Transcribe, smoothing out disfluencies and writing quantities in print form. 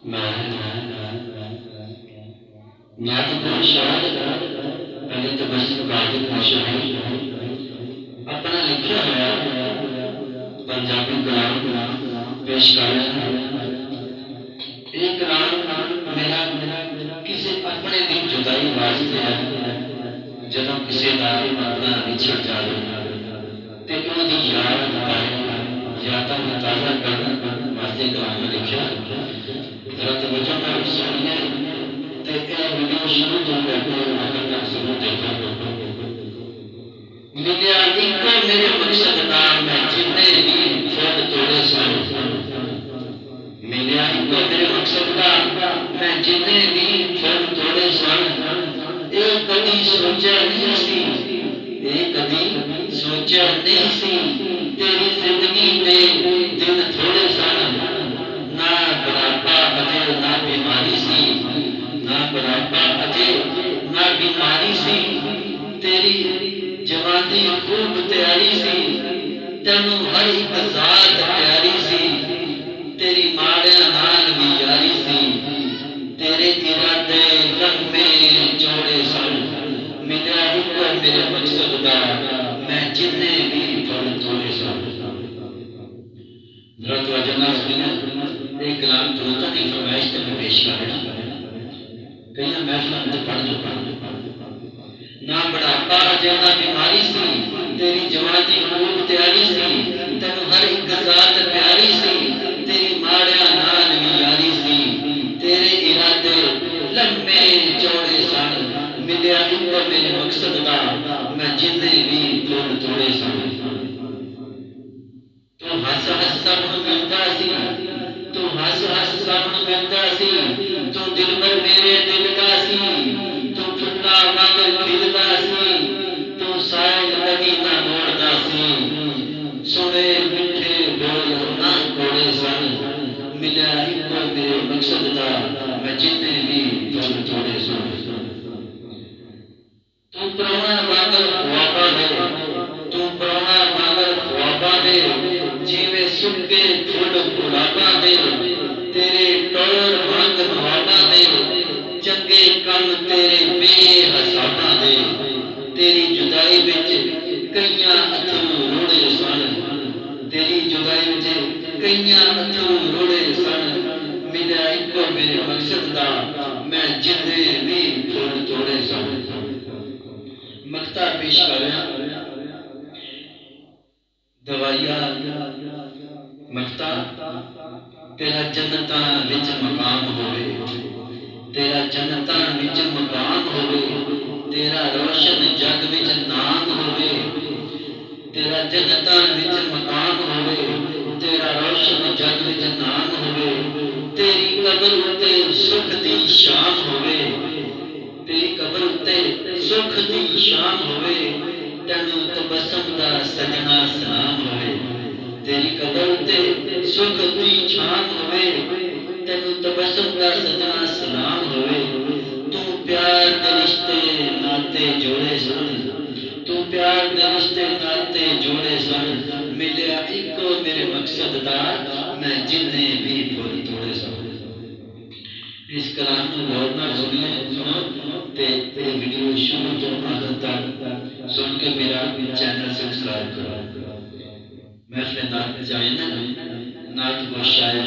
नाथ शायद पहले तो बस अपना लिखा हुआ पंजाबी कलाम पेश कर रहे हैं। एक कलाम मेरा किसी अपने दी जुदाई वास्ते है। जदों किसी का अपना विछड़ जाए तो उनकी याद यादा में ताज़ा करने वास्ते कलाम लिखा। जरा तवज्जो में सुनिए तो वीडियो शुरू तो करके आखिर तक जरूर देखो। मिलिया इनको मेरे मकसद का मैं जितने भी फर्द तोड़े सन। मिलिया इनको मेरे मकसद का मैं जितने भी फर्द तोड़े सन। एक कभी सोचा नहीं सी, एक कभी सोचा नहीं सी तेरी जिंदगी दे दिन थोड़े सन। ना बुढ़ापा अजय ना बीमारी सी, ना बुढ़ापा अजय ना बीमारी सी। तेरी जवानी खूब तैयारी सी, तेनू हर एक जात प्यारी सी। तेरी माड़िया नाल भी यारी सी, तेरे इरादे लम्बे चौड़े सन। मिलिया इको मेरे मकसद दा मैं जिन्ने भी फल तोड़े सन। जरा तवज्जो नाल सुनिए। एक कलाम दोस्तों की फरमाइश ते मैं पेश कर रहा। कई महफिलों में पढ़ चुका। ना बुढ़ापा अजय ना बीमारी सी, तेरी जवानी खूब तैयारी सी। तेनू हर एक जात प्यारी सी, तेरी माड़िया नाल भी यारी सी। तेरे इरादे लम्बे चौड़े सन। मिलिया इको मेरे मकसद दा मैं जिन्ने भी फुल तोड़े सन। तू हस हस सबनू मिलदा सी, तू हस हस सबनू मिलदा सी। तू दिल पर मेरे दिल का सी, तू फुल्ला वांगर खिलदा सी। तू सायल कदी ना मोड़दा सी, सुने मिठे बोल ना कोड़े सन। मिलिया इको मेरे मकसद दा मैं जितने भी फल तोड़े सन। तू परौना वांगर ख्वाबा दे, तू परौना वांगर ख्वाबा दे। जिवें सुके फुल गुलाबा दे, तेरे टोर वांग नवाबा दे। चंगे कम तेरे बेहसाबा दे, तेरी जुदाई विच कईयां अथरू रुड़े सन। तेरी जुदाई विच कईयां अथरू रुड़े सन। मिलिया इको मेरे मकसद दा मैं जिन्ने भी फुल तोड़े सन। मक्ता पेश कर रहा। दवाइया मक्ता तेरा जन्नतां विच मकाम होवे, तेरा जन्नतां विच मकाम होवे। तेरा रोशन जग विच नाम होवे, तेरा जन्नतां विच मकाम होवे। तेरा रोशन जग विच नाम होवे। तेरी कब्र उत्ते सुख दी शाम होवे, तेरी कब्र उत्ते सुख दी शाम होवे। तेनू तबस्सुम दा सजना सलाम होवे, तेरी कब्र उत्ते सुख दी शाम होवे। तेनू तबस्सुम दा सजना सलाम होवे। तू प्यार दे रिश्ते नाते जोड़े सन, तू प्यार दे रिश्ते नाते जोड़े सन। मिलिया इको मेरे मकसद दा मैं जिन्ने भी फुल तोड़े सन। इस कलाम को गौर नाल सुनिए, सुनो ते वीडियो शुरू तो आखिर तक सुन के मेरा चैनल सब्सक्राइब करो। महफिल नात जाए ना नात को शायर